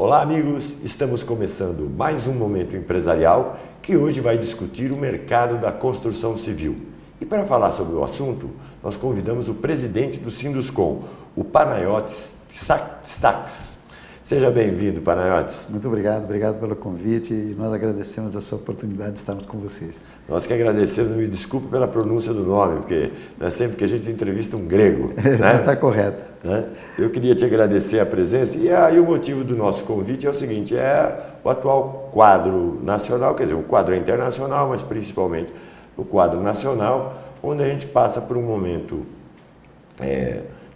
Olá, amigos! Estamos começando mais um Momento Empresarial que hoje vai discutir o mercado da construção civil. E para falar sobre o assunto, nós convidamos o presidente do Sinduscon, o Panayotis Sachs. Seja bem-vindo, Panayotis. Muito obrigado pelo convite e nós agradecemos essa oportunidade de estarmos com vocês. Nós que agradecemos, me desculpe pela pronúncia do nome, porque não é sempre que a gente entrevista um grego. Né? Está correto. Né? Eu queria te agradecer a presença e aí o motivo do nosso convite é o seguinte, é o atual quadro nacional, quer dizer, o quadro internacional, mas principalmente o quadro nacional, onde a gente passa por um momento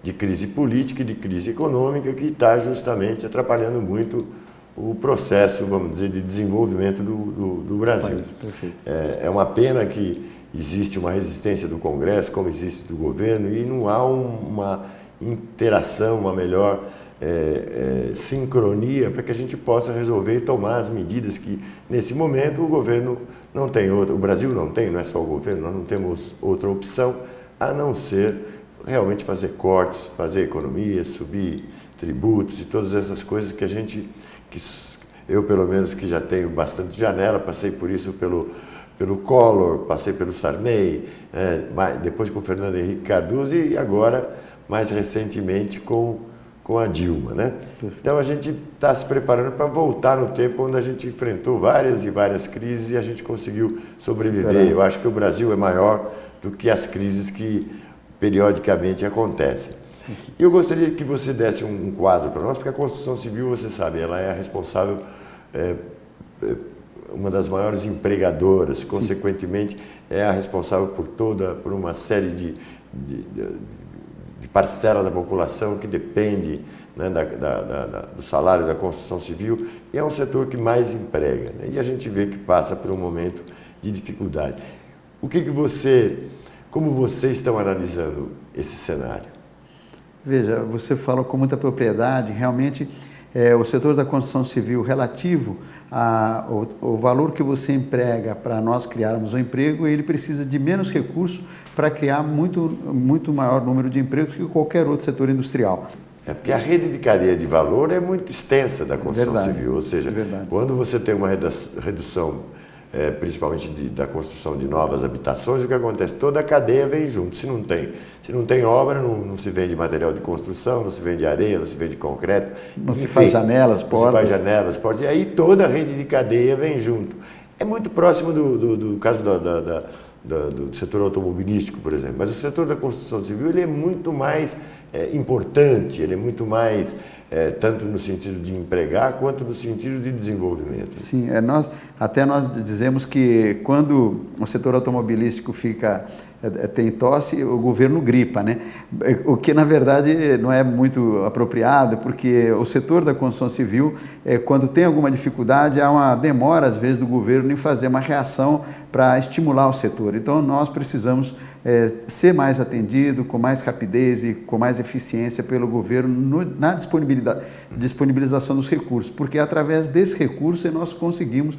de crise política e de crise econômica que está justamente atrapalhando muito o processo, vamos dizer, de desenvolvimento do Brasil. Perfeito. É uma pena que existe uma resistência do Congresso, como existe do governo, e não há uma interação, uma melhor sincronia para que a gente possa resolver e tomar as medidas que, nesse momento, o governo não tem outra, o Brasil não tem, não é só o governo, nós não temos outra opção a não ser realmente fazer cortes, fazer economia, subir tributos e todas essas coisas que eu pelo menos que já tenho bastante janela, passei por isso pelo Collor, passei pelo Sarney, depois com o Fernando Henrique Cardoso e agora, mais recentemente, com a Dilma. Né? Então a gente está se preparando para voltar no tempo onde a gente enfrentou várias e várias crises e a gente conseguiu sobreviver. Eu acho que o Brasil é maior do que as crises que periodicamente acontecem. E eu gostaria que você desse um quadro para nós, porque a construção civil, você sabe, ela é a responsável, uma das maiores empregadoras, consequentemente, é a responsável por uma série de parcela da população que depende, né, do salário da construção civil, e é um setor que mais emprega, né, e a gente vê que passa por um momento de dificuldade. Como vocês estão analisando esse cenário? Veja, você fala com muita propriedade, realmente o setor da construção civil relativo ao valor que você emprega para nós criarmos um emprego, ele precisa de menos recursos para criar muito maior número de empregos que qualquer outro setor industrial. É porque a rede de cadeia de valor é muito extensa da construção civil, ou seja, quando você tem uma redução principalmente da construção de novas habitações, o que acontece? Toda a cadeia vem junto. Se não tem obra, não se vende material de construção, não se vende areia, não se vende concreto. Não se faz janelas, portas. E aí toda a rede de cadeia vem junto. É muito próximo do caso do setor automobilístico, por exemplo. Mas o setor da construção civil ele é muito mais importante, ele é muito mais... tanto no sentido de empregar, quanto no sentido de desenvolvimento. Sim, nós dizemos que quando o setor automobilístico tem tosse, o governo gripa, né? O que na verdade não é muito apropriado, porque o setor da construção civil, quando tem alguma dificuldade, há uma demora às vezes do governo em fazer uma reação para estimular o setor. Então nós precisamos ser mais atendido, com mais rapidez e com mais eficiência pelo governo na disponibilização dos recursos, porque através desse recurso nós conseguimos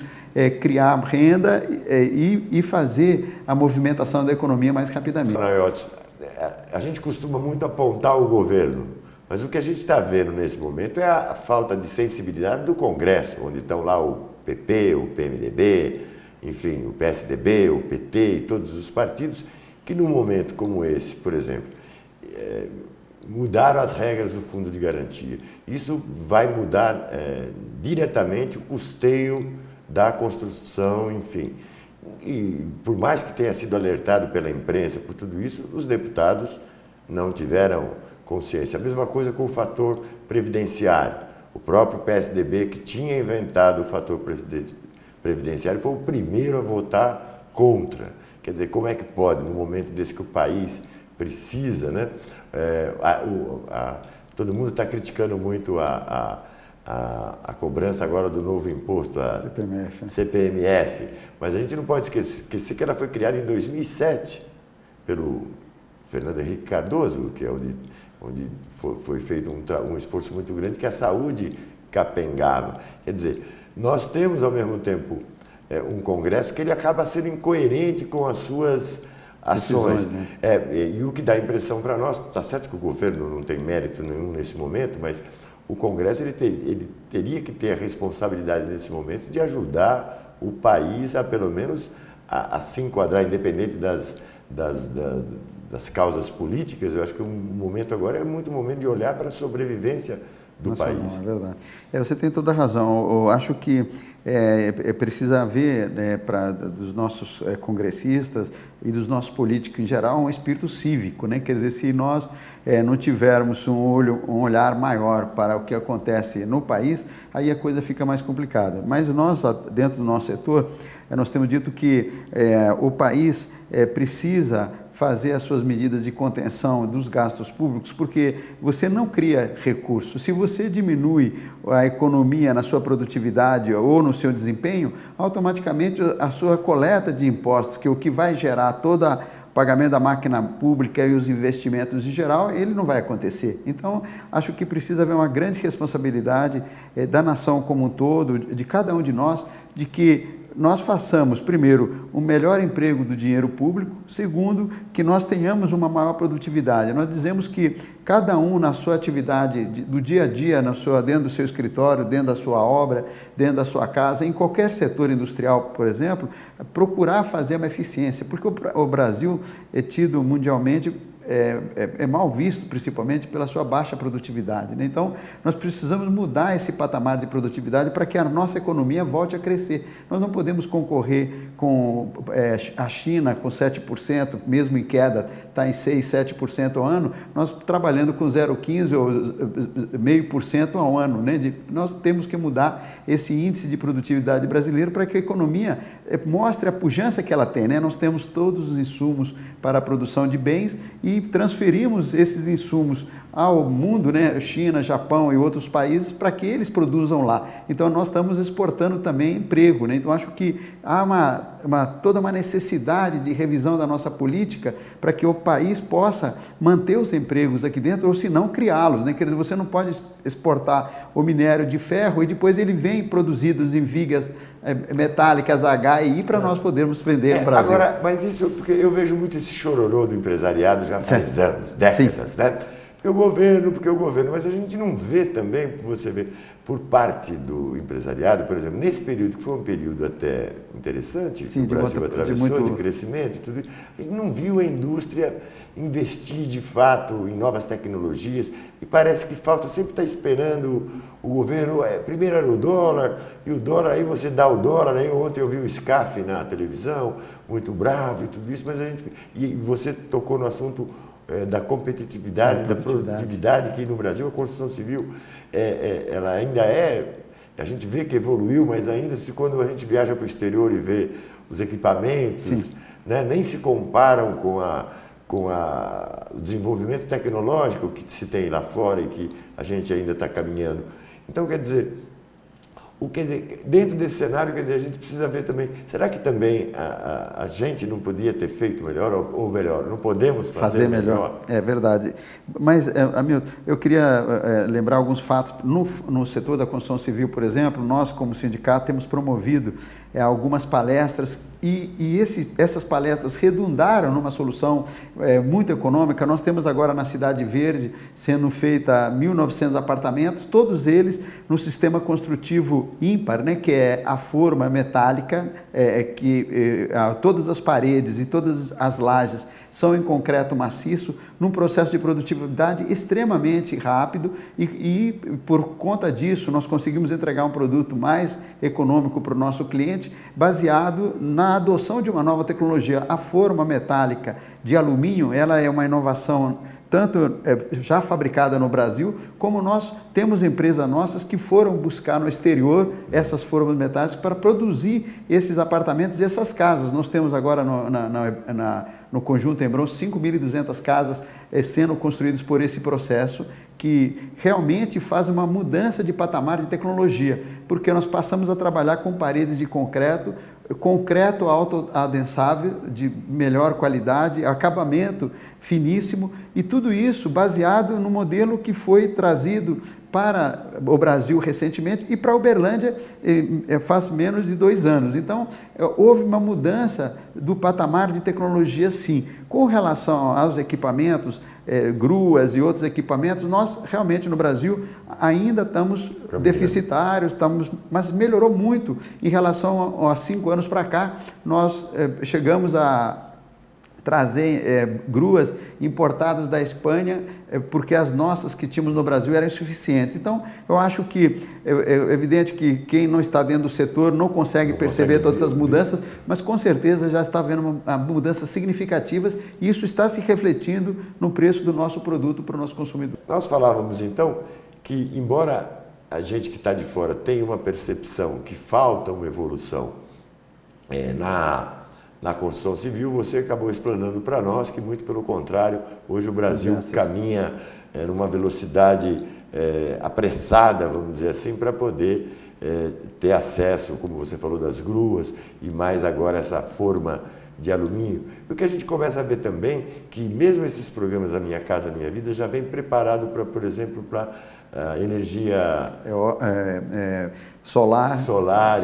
criar renda e fazer a movimentação da economia mais rapidamente. Panayotis, a gente costuma muito apontar o governo, mas o que a gente está vendo nesse momento é a falta de sensibilidade do Congresso, onde estão lá o PP, o PMDB, enfim, o PSDB, o PT e todos os partidos, que num momento como esse, por exemplo, mudaram as regras do Fundo de Garantia. Isso vai mudar diretamente o custeio da construção, enfim. E por mais que tenha sido alertado pela imprensa por tudo isso, os deputados não tiveram consciência. A mesma coisa com o fator previdenciário. O próprio PSDB, que tinha inventado o fator previdenciário, foi o primeiro a votar contra. Quer dizer, como é que pode, no momento desse que o país precisa, né? Todo mundo está criticando muito a cobrança agora do novo imposto, a CPMF, mas a gente não pode esquecer que ela foi criada em 2007 pelo Fernando Henrique Cardoso, que é onde foi feito um esforço muito grande que a saúde capengava. Quer dizer, nós temos ao mesmo tempo um Congresso que ele acaba sendo incoerente com as suas ações. Decisões, né? E o que dá impressão para nós, está certo que o governo não tem mérito nenhum nesse momento, mas o Congresso ele teria que ter a responsabilidade nesse momento de ajudar o país a pelo menos a se enquadrar, independente das causas políticas. Eu acho que o momento agora é muito momento de olhar para a sobrevivência do país. É verdade. Você tem toda a razão. Eu acho que precisa haver, né, dos nossos congressistas e dos nossos políticos em geral, um espírito cívico, né? Quer dizer, se nós não tivermos um olhar maior para o que acontece no país, aí a coisa fica mais complicada. Mas nós, dentro do nosso setor, nós temos dito que o país precisa fazer as suas medidas de contenção dos gastos públicos, porque você não cria recursos. Se você diminui a economia na sua produtividade ou no seu desempenho, automaticamente a sua coleta de impostos, que é o que vai gerar todo o pagamento da máquina pública e os investimentos em geral, ele não vai acontecer. Então, acho que precisa haver uma grande responsabilidade da nação como um todo, de cada um de nós, de que nós façamos, primeiro, um melhor emprego do dinheiro público, segundo, que nós tenhamos uma maior produtividade. Nós dizemos que cada um na sua atividade do dia a dia, dentro do seu escritório, dentro da sua obra, dentro da sua casa, em qualquer setor industrial, por exemplo, procurar fazer uma eficiência, porque o Brasil é tido mundialmente mal visto, principalmente pela sua baixa produtividade, né? Então, nós precisamos mudar esse patamar de produtividade para que a nossa economia volte a crescer. Nós não podemos concorrer com a China com 7%, mesmo em queda, está em 6%, 7% ao ano, nós trabalhando com 0,15% ou 0,5% ao ano, né? Nós temos que mudar esse índice de produtividade brasileiro para que a economia mostre a pujança que ela tem, né? Nós temos todos os insumos para a produção de bens e transferimos esses insumos ao mundo, né, China, Japão e outros países, para que eles produzam lá. Então, nós estamos exportando também emprego, né? Então, acho que há toda uma necessidade de revisão da nossa política para que o país possa manter os empregos aqui dentro, ou se não, criá-los, né? Quer dizer, você não pode exportar o minério de ferro e depois ele vem produzido em vigas metálicas H e I para nós podermos vender no Brasil. Agora, mas isso, porque eu vejo muito esse chororô do empresariado já faz anos, décadas, né? Porque o governo, mas a gente não vê também, você vê, por parte do empresariado, por exemplo, nesse período, que foi um período até interessante, que o Brasil atravessou de crescimento e tudo, a gente não viu a indústria investir de fato em novas tecnologias e parece que falta, sempre está esperando o governo, primeiro era o dólar, e o dólar, aí você dá o dólar, aí ontem eu vi o SCAF na televisão, muito bravo e tudo isso, mas e você tocou no assunto da competitividade, da produtividade, que no Brasil a construção civil, ela ainda a gente vê que evoluiu, mas ainda quando a gente viaja para o exterior e vê os equipamentos, né, nem se comparam com o desenvolvimento tecnológico que se tem lá fora e que a gente ainda está caminhando. Então, quer dizer, dentro desse cenário, quer dizer, a gente precisa ver também, será que também a gente não podia ter feito melhor, ou melhor, não podemos fazer melhor? É verdade. Mas, Hamilton, eu queria lembrar alguns fatos. No setor da construção civil, por exemplo, nós, como sindicato, temos promovido algumas palestras e essas palestras redundaram numa solução muito econômica. Nós temos agora na Cidade Verde sendo feita 1.900 apartamentos, todos eles no sistema construtivo ímpar, né, que é a forma metálica, todas as paredes e todas as lajes são em concreto maciço, num processo de produtividade extremamente rápido e por conta disso nós conseguimos entregar um produto mais econômico para o nosso cliente, baseado na adoção de uma nova tecnologia. A forma metálica de alumínio, ela é uma inovação tanto já fabricada no Brasil, como nós temos empresas nossas que foram buscar no exterior essas formas metálicas para produzir esses apartamentos e essas casas. Nós temos agora no Conjunto Embron 5.200 casas sendo construídas por esse processo, que realmente faz uma mudança de patamar de tecnologia, porque nós passamos a trabalhar com paredes de concreto autoadensável, de melhor qualidade, acabamento finíssimo, e tudo isso baseado no modelo que foi trazido para o Brasil recentemente e para Uberlândia faz menos de 2 anos. Então, houve uma mudança do patamar de tecnologia, sim. Com relação aos equipamentos, gruas e outros equipamentos, nós realmente no Brasil ainda estamos deficitários, mas melhorou muito em relação a 5 anos para cá. Nós chegamos a trazer gruas importadas da Espanha, porque as nossas que tínhamos no Brasil eram insuficientes. Então, eu acho que é evidente que quem não está dentro do setor não consegue perceber todas essas mudanças, mas com certeza já está vendo mudanças significativas e isso está se refletindo no preço do nosso produto para o nosso consumidor. Nós falávamos então que, embora a gente que está de fora tenha uma percepção que falta uma evolução na construção civil, você acabou explanando para nós que, muito pelo contrário, hoje o Brasil caminha numa velocidade apressada, vamos dizer assim, para poder ter acesso, como você falou, das gruas e mais agora essa forma de alumínio. O que a gente começa a ver também que mesmo esses programas da Minha Casa Minha Vida já vem preparado para, por exemplo, para energia solar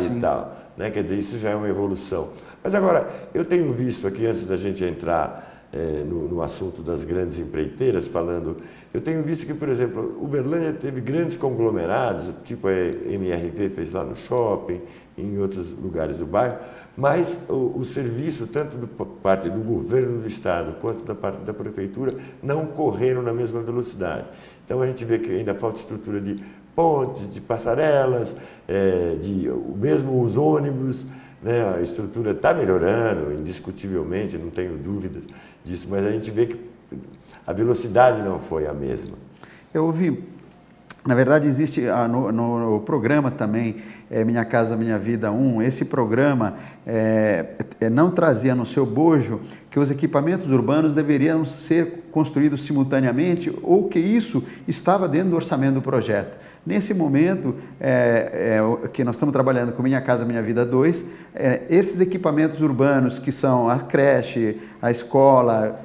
e tal, né? Quer dizer, isso já é uma evolução. Mas agora, eu tenho visto aqui, antes da gente entrar no assunto das grandes empreiteiras, eu tenho visto que, por exemplo, Uberlândia teve grandes conglomerados, tipo a MRV fez lá no shopping, em outros lugares do bairro, mas o serviço, tanto da parte do governo do estado quanto da parte da prefeitura, não correram na mesma velocidade. Então a gente vê que ainda falta estrutura de pontes, de passarelas, mesmo os ônibus, né? A estrutura está melhorando, indiscutivelmente, não tenho dúvida disso, mas a gente vê que a velocidade não foi a mesma. Eu ouvi, na verdade existe no programa também, Minha Casa Minha Vida 1, esse programa não trazia no seu bojo que os equipamentos urbanos deveriam ser construídos simultaneamente ou que isso estava dentro do orçamento do projeto. Nesse momento, que nós estamos trabalhando com Minha Casa Minha Vida 2, esses equipamentos urbanos que são a creche, a escola,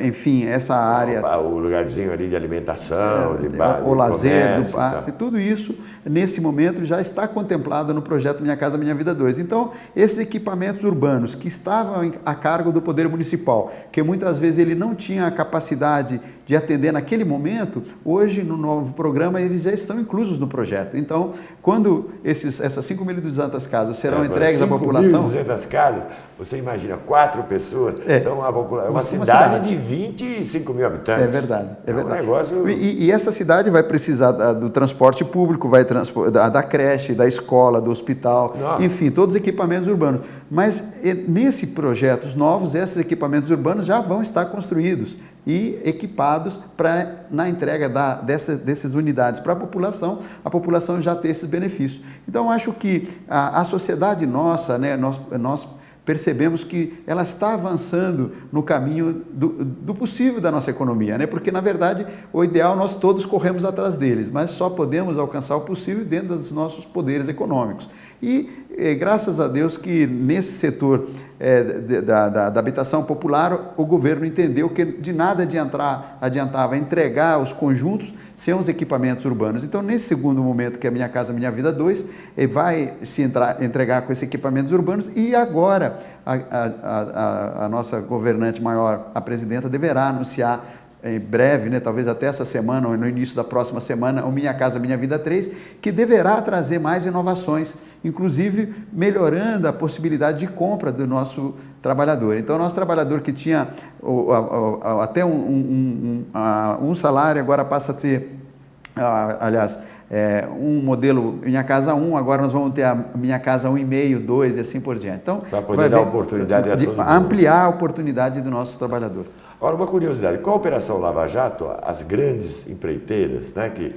enfim, essa área... O lugarzinho ali de alimentação, de bar, o lazer, comércio, do parque, tudo isso, nesse momento, já está contemplado no projeto Minha Casa Minha Vida 2. Então, esses equipamentos urbanos que estavam a cargo do Poder Municipal, que muitas vezes ele não tinha a capacidade de atender naquele momento, hoje, no novo programa, eles já estão inclusos no projeto. Então, quando essas 5.200 casas serão entregues à população... 5.200 casas, você imagina, 4 pessoas, são uma cidade de 25 mil habitantes. É verdade, é verdade. Um negócio... E essa cidade vai precisar do transporte público, da creche, da escola, do hospital, enfim, todos os equipamentos urbanos. Mas nesse projeto, os novos, esses equipamentos urbanos já vão estar construídos e equipados na entrega dessas unidades para a população já ter esses benefícios. Então, acho que a sociedade nossa, né, nós percebemos que ela está avançando no caminho do possível da nossa economia, né? Porque, na verdade, o ideal nós todos corremos atrás deles, mas só podemos alcançar o possível dentro dos nossos poderes econômicos. E graças a Deus que nesse setor da habitação popular, o governo entendeu que de nada adiantava entregar os conjuntos sem os equipamentos urbanos. Então, nesse segundo momento, que é Minha Casa Minha Vida 2, vai se entregar com esses equipamentos urbanos e agora a nossa governante maior, a presidenta, deverá anunciar em breve, né, talvez até essa semana ou no início da próxima semana, o Minha Casa Minha Vida 3, que deverá trazer mais inovações, inclusive melhorando a possibilidade de compra do nosso trabalhador. Então, o nosso trabalhador que tinha até um salário, agora passa a ter, um modelo Minha Casa 1, agora nós vamos ter a Minha Casa 1,5, 2 e assim por diante. Então, para poder dar oportunidade a todo mundo. Ampliar a oportunidade do nosso trabalhador. Agora, uma curiosidade, com a Operação Lava Jato, as grandes empreiteiras, né, que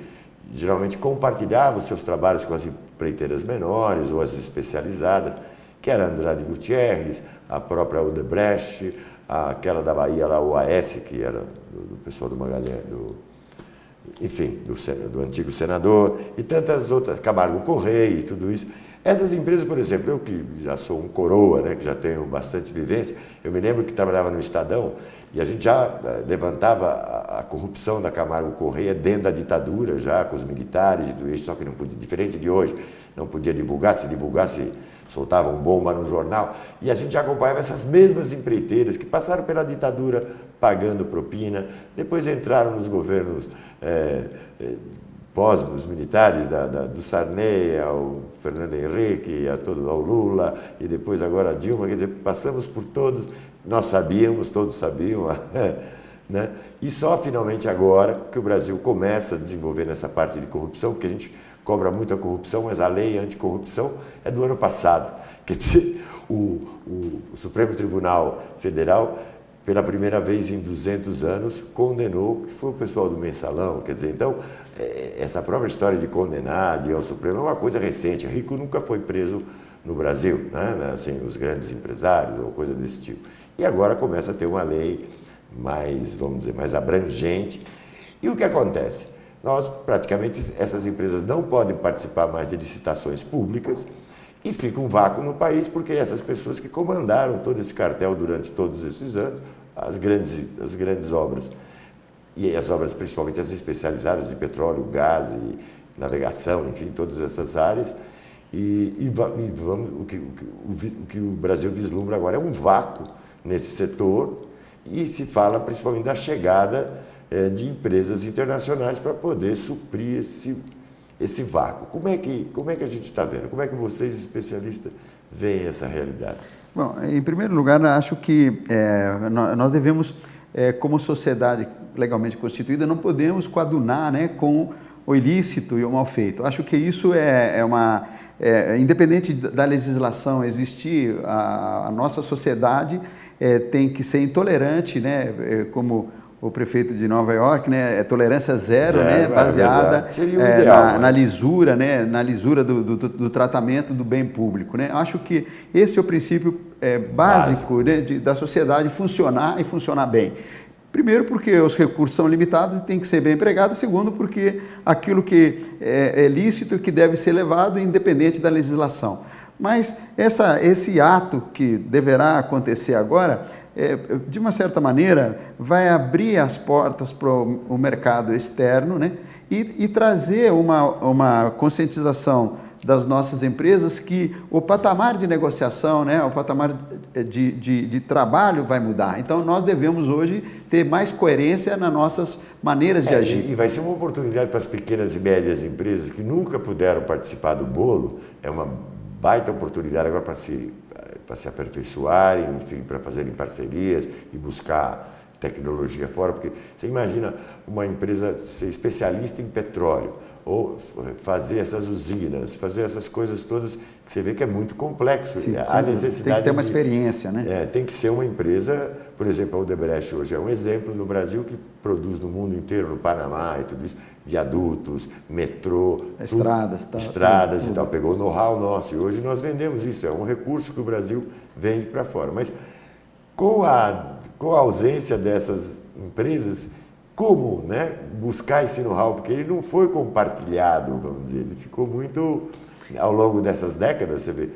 geralmente compartilhavam seus trabalhos com as empreiteiras menores ou as especializadas, que era Andrade Gutierrez, a própria Odebrecht, aquela da Bahia, lá, o AS, que era do pessoal do Magalhães, enfim, do antigo senador, e tantas outras, Camargo Correia e tudo isso. Essas empresas, por exemplo, eu que já sou um coroa, né, que já tenho bastante vivência, eu me lembro que trabalhava no Estadão E a gente já levantava a corrupção da Camargo Corrêa dentro da ditadura, já com os militares e tudo isso, só que não podia, diferente de hoje, não podia divulgar, se divulgasse, soltavam bomba no jornal. E a gente já acompanhava essas mesmas empreiteiras que passaram pela ditadura pagando propina, depois entraram nos governos pós os militares, do Sarney ao Fernando Henrique, ao Lula, e depois agora a Dilma, quer dizer, passamos por todos, nós sabíamos, todos sabiam, né? E só finalmente agora que o Brasil começa a desenvolver nessa parte de corrupção, porque a gente cobra muito a corrupção, mas a lei anticorrupção é do ano passado. Quer dizer, o Supremo Tribunal Federal, pela primeira vez em 200 anos, condenou, que foi o pessoal do Mensalão, quer dizer, então, essa própria história de condenar, de ir ao Supremo, é uma coisa recente. Rico nunca foi preso no Brasil, né? Assim, os grandes empresários ou coisa desse tipo. E agora começa a ter uma lei mais, vamos dizer, mais abrangente. E o que acontece? Nós, praticamente, essas empresas não podem participar mais de licitações públicas e fica um vácuo no país, porque essas pessoas que comandaram todo esse cartel durante todos esses anos, as grandes obras, e as obras principalmente as especializadas de petróleo, gás e navegação, enfim, todas essas áreas, o que o Brasil vislumbra agora é um vácuo nesse setor, e se fala principalmente da chegada de empresas internacionais para poder suprir esse vácuo. Como é que a gente está vendo? Como é que vocês, especialistas, veem essa realidade? Bom, em primeiro lugar, acho que nós devemos, como sociedade legalmente constituída, não podemos coadunar, né, com o ilícito e o mal feito. Acho que isso independente da legislação existir, a nossa sociedade tem que ser intolerante, né, como o prefeito de Nova York, né, tolerância zero, né, baseada na lisura, né, na lisura do tratamento do bem público, né. Acho que esse é o princípio básico, né, da sociedade funcionar e funcionar bem. Primeiro, porque os recursos são limitados e tem que ser bem empregados. Segundo, porque aquilo que é lícito e que deve ser levado independente da legislação. Mas esse ato que deverá acontecer agora, de uma certa maneira, vai abrir as portas para o mercado externo, né? E trazer uma conscientização das nossas empresas que o patamar de negociação, né, o patamar de trabalho vai mudar. Então, nós devemos hoje ter mais coerência nas nossas maneiras de agir. E vai ser uma oportunidade para as pequenas e médias empresas que nunca puderam participar do bolo, é uma baita oportunidade agora para se aperfeiçoarem, enfim, para fazerem parcerias e buscar tecnologia fora, porque você imagina uma empresa ser especialista em petróleo, ou fazer essas usinas, fazer essas coisas todas, que você vê que é muito complexo. Sim, a necessidade tem que ter uma experiência, né? Tem que ser uma empresa, por exemplo, a Odebrecht hoje é um exemplo no Brasil que produz no mundo inteiro, no Panamá e tudo isso, viadutos, metrô, estradas, estradas e tal, pegou o know-how nosso e hoje nós vendemos isso, é um recurso que o Brasil vende para fora. Mas com a ausência dessas empresas, como, né, buscar esse know-how? Porque ele não foi compartilhado, vamos dizer, ele ficou muito, ao longo dessas décadas, você vê,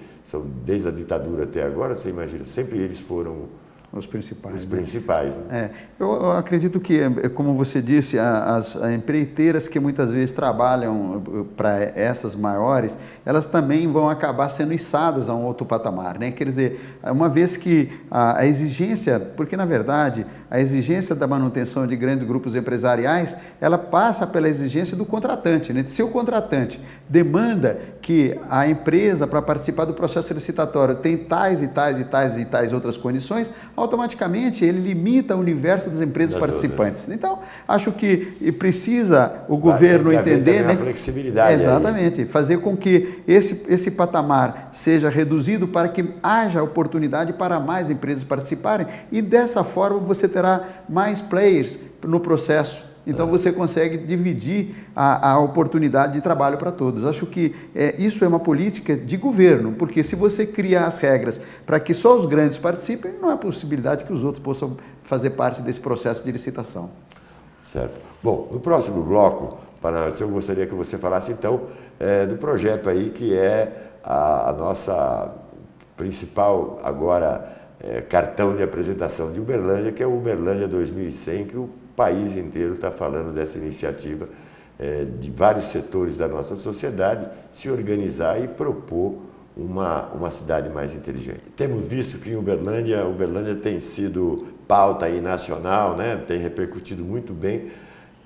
desde a ditadura até agora, você imagina, sempre eles foram os principais. Os principais. Né? Eu acredito que, como você disse, as empreiteiras que muitas vezes trabalham para essas maiores, elas também vão acabar sendo içadas a um outro patamar, né? Quer dizer, uma vez que a exigência, porque na verdade a exigência da manutenção de grandes grupos empresariais, ela passa pela exigência do contratante, né? Se o contratante demanda que a empresa, para participar do processo licitatório, tem tais e tais e tais e tais outras condições, automaticamente ele limita o universo das empresas participantes. Outras. Então, acho que precisa o governo entender, né? Flexibilidade. Exatamente, aí. Fazer com que esse patamar seja reduzido para que haja oportunidade para mais empresas participarem e dessa forma você terá mais players no processo. Então você consegue dividir a oportunidade de trabalho para todos. Acho que isso é uma política de governo, porque se você criar as regras para que só os grandes participem, não há possibilidade que os outros possam fazer parte desse processo de licitação. Certo. Bom, no próximo bloco, eu gostaria que você falasse então do projeto aí que é a nossa principal agora cartão de apresentação de Uberlândia, que é o Uberlândia 2100, que o país inteiro está falando dessa iniciativa de vários setores da nossa sociedade se organizar e propor uma cidade mais inteligente. Temos visto que em Uberlândia tem sido pauta aí nacional, né? Tem repercutido muito bem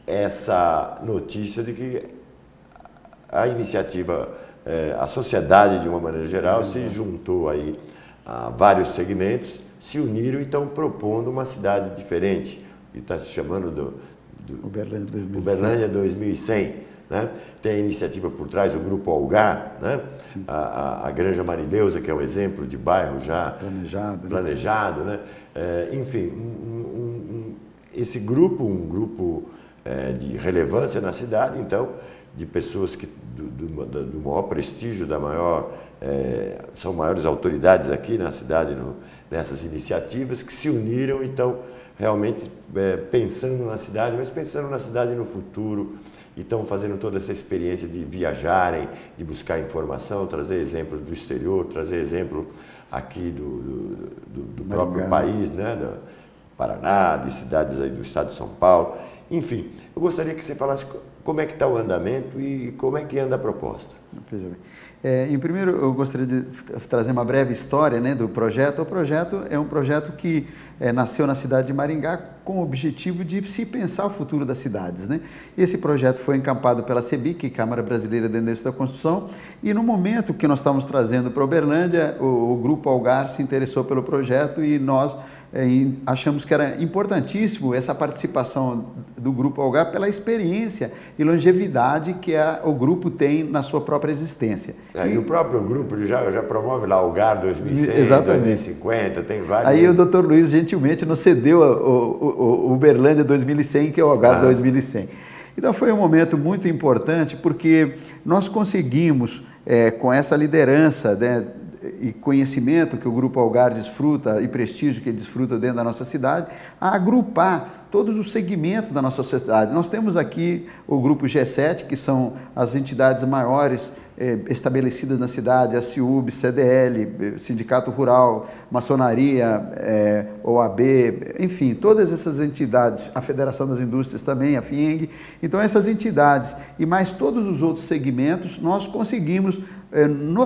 essa notícia de que a iniciativa, a sociedade de uma maneira geral se juntou aí a vários segmentos, se uniram e estão propondo uma cidade diferente, e está se chamando do Uberlândia 2100. Né? Tem a iniciativa por trás, o Grupo Algar, né? A Granja Marileusa, que é um exemplo de bairro já planejado. Né? Enfim, esse grupo, um grupo de relevância na cidade, então, de pessoas que do maior prestígio, são maiores autoridades aqui na cidade, nessas iniciativas, que se uniram e estão realmente pensando na cidade, mas pensando na cidade no futuro, e estão fazendo toda essa experiência de viajarem, de buscar informação, trazer exemplos do exterior, trazer exemplo aqui do próprio país, né? Do Paraná, de cidades aí do estado de São Paulo. Enfim, eu gostaria que você falasse como é que está o andamento e como é que anda a proposta. Em primeiro, eu gostaria de trazer uma breve história, né, do projeto. O projeto é um projeto que nasceu na cidade de Maringá com o objetivo de se pensar o futuro das cidades, né? Esse projeto foi encampado pela CEBIC, Câmara Brasileira da Indústria da Construção, e no momento que nós estávamos trazendo para Uberlândia, o Grupo Algar se interessou pelo projeto e nós achamos que era importantíssimo essa participação do Grupo Algar pela experiência e longevidade que o grupo tem na sua própria existência. E o próprio grupo já promove lá o Algar 2100, exatamente. 2050, tem vários. Aí o Dr. Luiz gentilmente nos cedeu o Uberlândia 2100, que é o Algar 2100. Então foi um momento muito importante porque nós conseguimos, com essa liderança, né, e conhecimento que o Grupo Algar desfruta e prestígio que ele desfruta dentro da nossa cidade, a agrupar todos os segmentos da nossa sociedade. Nós temos aqui o Grupo G7, que são as entidades maiores estabelecidas na cidade, a CIUB, CDL, Sindicato Rural, Maçonaria, OAB, enfim, todas essas entidades, a Federação das Indústrias também, a FIENG. Então, essas entidades e mais todos os outros segmentos, nós conseguimos,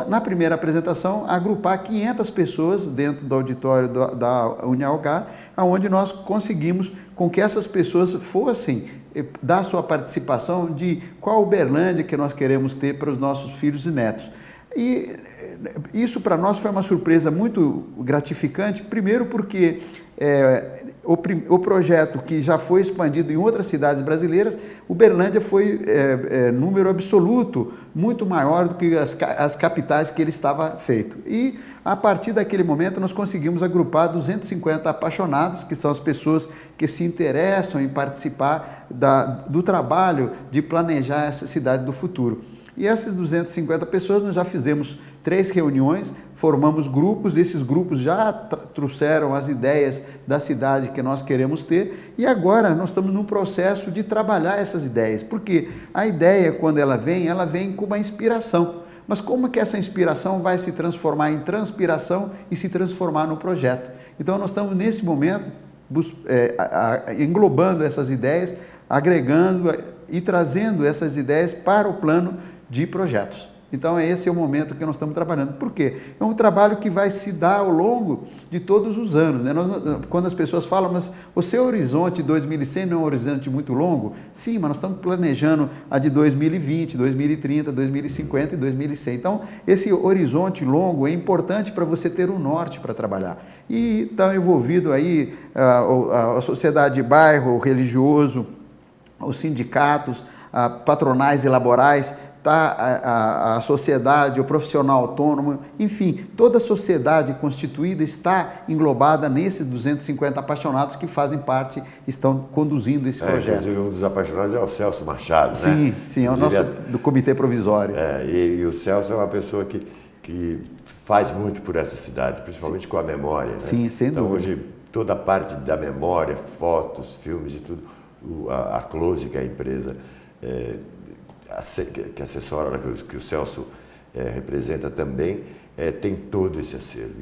na primeira apresentação, agrupar 500 pessoas dentro do auditório da Unialgar, onde nós conseguimos com que essas pessoas fossem dar sua participação de qual Uberlândia que nós queremos ter para os nossos filhos e netos. E isso para nós foi uma surpresa muito gratificante, primeiro porque o projeto que já foi expandido em outras cidades brasileiras, Uberlândia foi número absoluto muito maior do que as capitais que ele estava feito. E a partir daquele momento nós conseguimos agrupar 250 apaixonados, que são as pessoas que se interessam em participar do trabalho de planejar essa cidade do futuro. E essas 250 pessoas, nós já fizemos 3 reuniões, formamos grupos, esses grupos já trouxeram as ideias da cidade que nós queremos ter e agora nós estamos num processo de trabalhar essas ideias, porque a ideia, quando ela vem com uma inspiração. Mas como que essa inspiração vai se transformar em transpiração e se transformar no projeto? Então nós estamos nesse momento englobando essas ideias, agregando e trazendo essas ideias para o plano de projetos. Então, esse é o momento que nós estamos trabalhando. Por quê? É um trabalho que vai se dar ao longo de todos os anos, né? Quando as pessoas falam, mas o seu horizonte 2100 não é um horizonte muito longo? Sim, mas nós estamos planejando a de 2020, 2030, 2050 e 2100. Então, esse horizonte longo é importante para você ter um norte para trabalhar. E está envolvido aí a sociedade de bairro, o religioso, os sindicatos, patronais e laborais, a sociedade, o profissional autônomo, enfim, toda a sociedade constituída está englobada nesses 250 apaixonados que fazem parte, estão conduzindo esse projeto. Inclusive, um dos apaixonados é o Celso Machado, sim, né? Sim, é o nosso do Comitê Provisório. E o Celso é uma pessoa que faz muito por essa cidade, principalmente com a memória. Né? Sim, sem dúvida. Então, hoje, toda a parte da memória, fotos, filmes e tudo, a Close, que é a empresa que assessora, que o Celso representa também, tem todo esse acervo.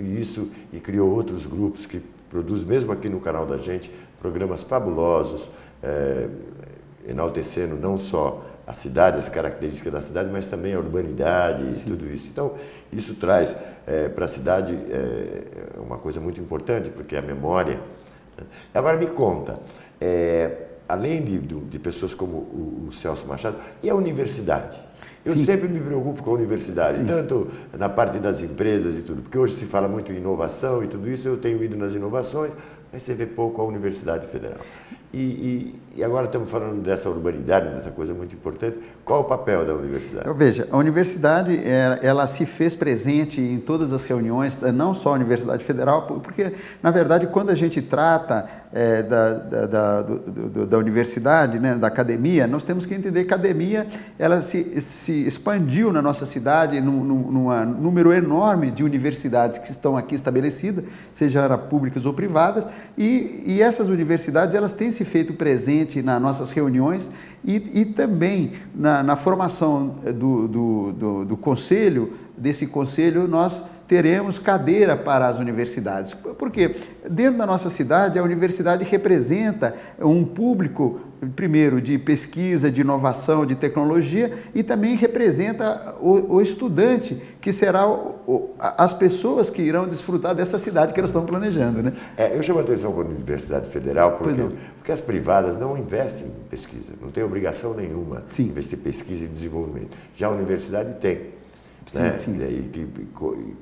E criou outros grupos que produzem, mesmo aqui no canal da gente, programas fabulosos, enaltecendo não só a cidade, as características da cidade, mas também a urbanidade e tudo isso. Então, isso traz para a cidade uma coisa muito importante, porque é a memória. Agora me conta, além de pessoas como o Celso Machado, e a universidade? Eu sempre me preocupo com a universidade, tanto na parte das empresas e tudo, porque hoje se fala muito em inovação e tudo isso, eu tenho ido nas inovações, mas você vê pouco a Universidade Federal. E agora estamos falando dessa urbanidade, dessa coisa muito importante. Qual o papel da universidade? Veja, a universidade ela se fez presente em todas as reuniões, não só a Universidade Federal, porque, na verdade, quando a gente trata da universidade, né, da academia, nós temos que entender que a academia ela se expandiu na nossa cidade num número enorme de universidades que estão aqui estabelecidas, sejam públicas ou privadas, e essas universidades elas têm se feito presente nas nossas reuniões e também na formação do conselho. Desse conselho nós teremos cadeira para as universidades, porque dentro da nossa cidade a universidade representa um público, primeiro, de pesquisa, de inovação, de tecnologia, e também representa o estudante, que será as pessoas que irão desfrutar dessa cidade que elas estão planejando, né? Eu chamo a atenção para a Universidade Federal, porque as privadas não investem em pesquisa, não tem obrigação nenhuma de investir em pesquisa e desenvolvimento. Já a universidade tem. E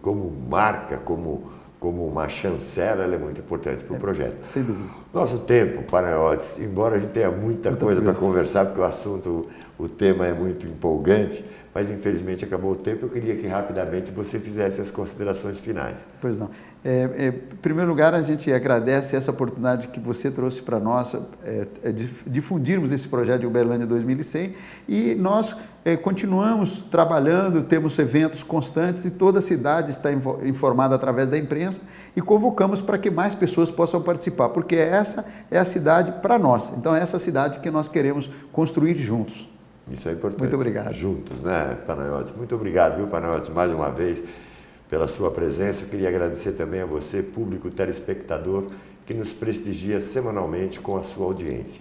como marca, como uma chancela, ela é muito importante para o projeto. Sem dúvida. Nosso tempo, Panayotis, embora a gente tenha muita coisa para conversar, porque o assunto, o tema é muito empolgante, mas infelizmente acabou o tempo. Eu queria que rapidamente você fizesse as considerações finais. Pois não. Em primeiro lugar, a gente agradece essa oportunidade que você trouxe para nós, de difundirmos esse projeto de Uberlândia 2100, e nós continuamos trabalhando, temos eventos constantes e toda a cidade está informada através da imprensa, e convocamos para que mais pessoas possam participar, porque essa é a cidade para nós. Então, é essa cidade que nós queremos construir juntos. Isso é importante. Muito obrigado. Juntos, né, Panayotis? Muito obrigado, viu, Panayotis, mais uma vez, pela sua presença. Eu queria agradecer também a você, público telespectador, que nos prestigia semanalmente com a sua audiência.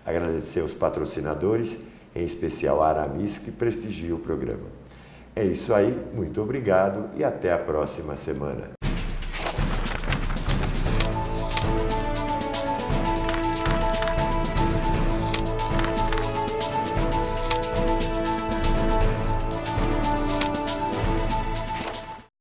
Agradecer aos patrocinadores, em especial a Aramis, que prestigia o programa. É isso aí, muito obrigado e até a próxima semana.